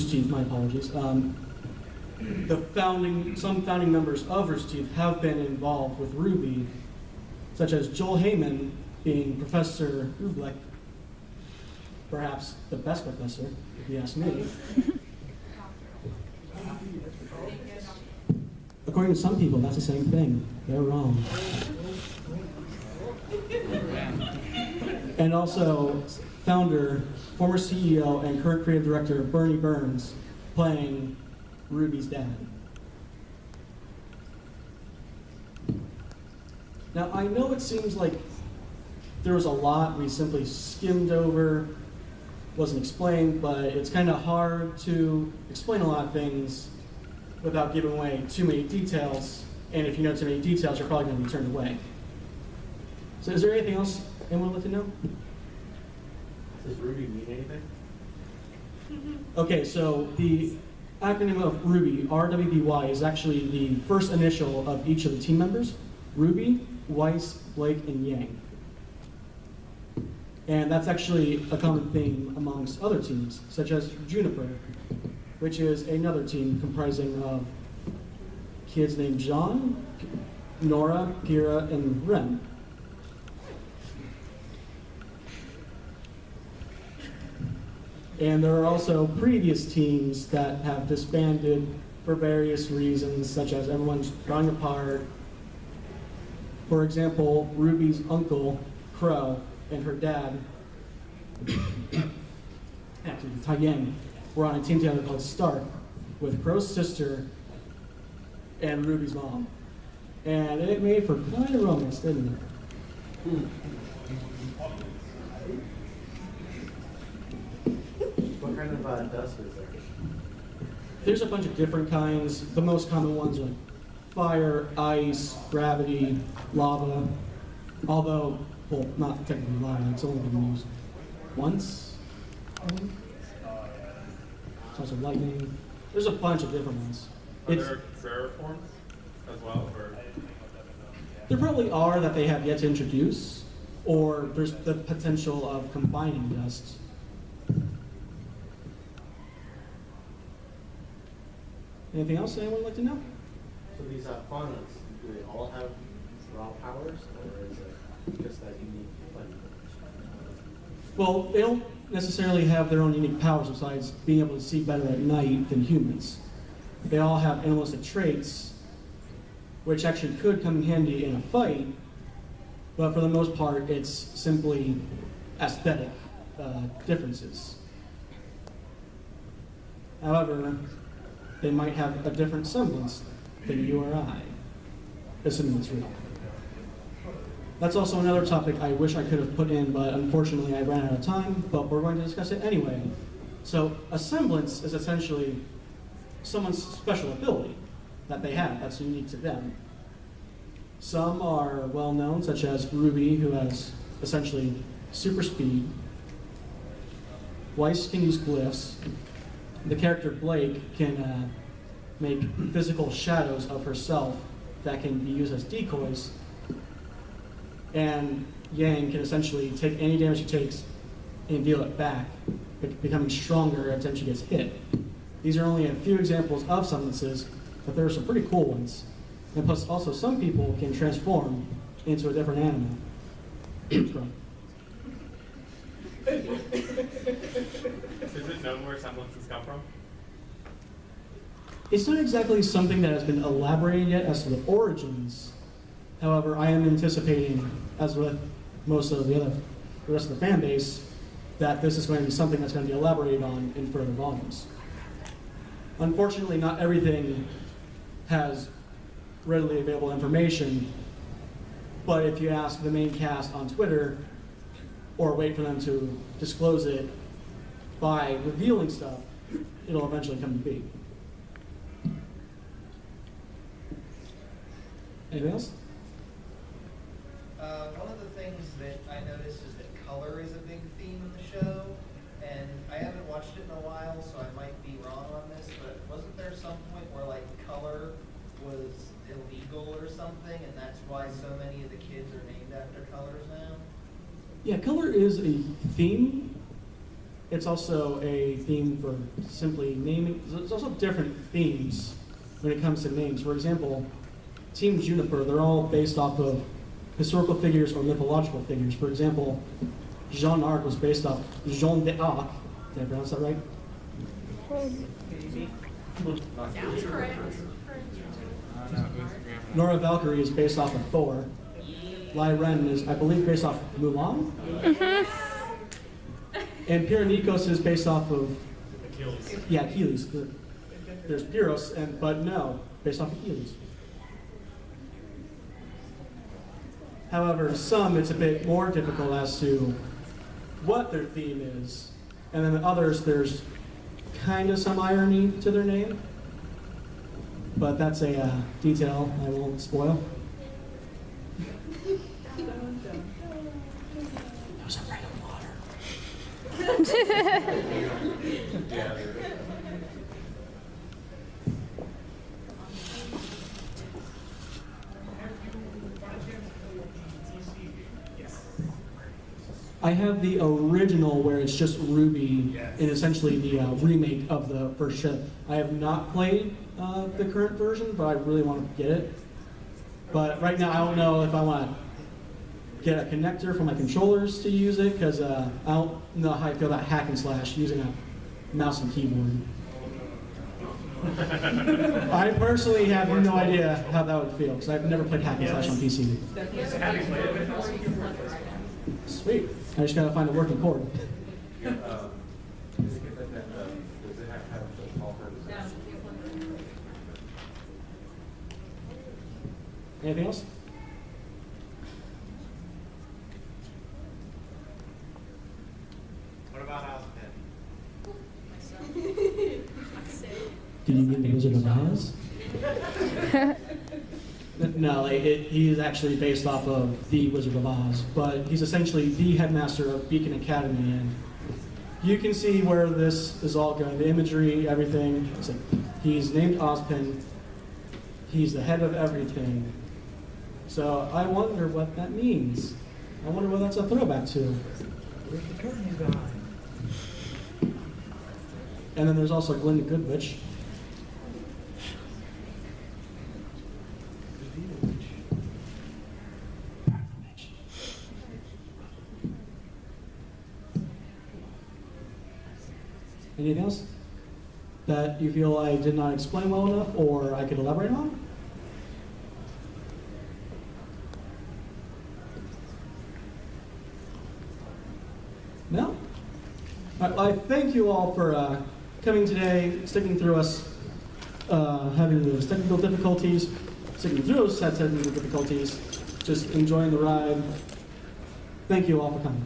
Roosterteeth, my apologies. Some founding members of Roosterteeth have been involved with RWBY, such as Joel Heyman being Professor Rubleck, perhaps the best professor, if you ask me. According to some people, that's the same thing. They're wrong. And also, founder, former CEO, and current creative director Bernie Burns playing RWBY's dad. Now, I know it seems like there was a lot we simply skimmed over, wasn't explained, but it's kind of hard to explain a lot of things without giving away too many details, and if you know too many details, you're probably going to be turned away. So is there anything else anyone would like to know? Does RWBY mean anything? Okay, so the acronym of RWBY, RWBY, is actually the first initial of each of the team members: Ruby, Weiss, Blake, and Yang. And that's actually a common theme amongst other teams, such as Juniper, which is another team comprising of kids named John, Nora, Kira, and Ren. And there are also previous teams that have disbanded for various reasons, such as everyone's growing apart. For example, Ruby's uncle, Crow, and her dad, actually Taiyang, were on a team together called Stark, with Crow's sister and Ruby's mom. And it made for quite a romance, didn't it? What kind of dust is there? There's a bunch of different kinds. The most common ones are like fire, ice, gravity, lava. Although, well, not technically lava, it's only been used once, I think. There's also lightning. There's a bunch of different ones. Are there rare forms as well? Or? There probably are that they have yet to introduce, or there's the potential of combining dust. Anything else anyone would like to know? So these faunas, do they all have raw powers, or is it just that unique blend? Well, they don't necessarily have their own unique powers besides being able to see better at night than humans. They all have animalistic traits, which actually could come in handy in a fight, but for the most part, it's simply aesthetic differences. However, they might have a different semblance than you or I, assuming it's real. That's also another topic I wish I could have put in, but unfortunately I ran out of time, but we're going to discuss it anyway. So a semblance is essentially someone's special ability that they have that's unique to them. Some are well known, such as RWBY, who has essentially super speed. Weiss can use glyphs. The character Blake can make physical shadows of herself that can be used as decoys. And Yang can essentially take any damage she takes and deal it back, becoming stronger every time she gets hit. These are only a few examples of semblances, but there are some pretty cool ones. And plus, also, some people can transform into a different animal. Is it known where semblances come from? It's not exactly something that has been elaborated yet as to the origins. However, I am anticipating, as with most of the rest of the fan base, that this is going to be something that's going to be elaborated on in further volumes. Unfortunately, not everything has readily available information, but if you ask the main cast on Twitter, or wait for them to disclose it by revealing stuff, it'll eventually come to be. Anything else? One of the things that I noticed is that color is a big theme in the show, and I haven't watched it in a while, so I might be wrong on this, but wasn't there some point where like color was illegal or something, and that's why so many of the kids are named after colors now? Yeah, color is a theme, it's also a theme for simply naming. There's also different themes when it comes to names. For example, Team Juniper, they're all based off of historical figures or mythological figures. For example, Jeanne d'Arc was based off Jeanne d'Arc. Did I pronounce that right? Sounds correct. Nora Valkyrie is based off of Thor. Lai Ren is, I believe, based off of Mulan. And Pyranikos is based off of Achilles. yeah, Achilles. There's Pyros, but no, based off of Achilles. However, some it's a bit more difficult as to what their theme is, and then others there's kind of some irony to their name, but that's a detail I won't spoil. There's a rain of water. I have the original where it's just RWBY and essentially the remake of the first ship. I have not played the current version, but I really want to get it. But right now I don't know if I want to get a connector for my controllers to use it, because I don't know how I feel about hack and slash using a mouse and keyboard. I personally have no idea how that would feel, because I've never played hack and slash on PC. Sweet. I just gotta find a working chord. Anything else? What about Ozpin? Do you mean the Wizard of Oz? No, he is actually based off of the Wizard of Oz, but he's essentially the headmaster of Beacon Academy, and you can see where this is all going. The imagery, everything. It's like, he's named Ozpin. He's the head of everything. So I wonder what that means. I wonder what that's a throwback to. Where's the curtain guy? And then there's also Glinda Goodwitch. Anything else that you feel I did not explain well enough or I could elaborate on? No? I thank you all for coming today, sticking through us, having those technical difficulties, sticking through those technical difficulties, just enjoying the ride. Thank you all for coming.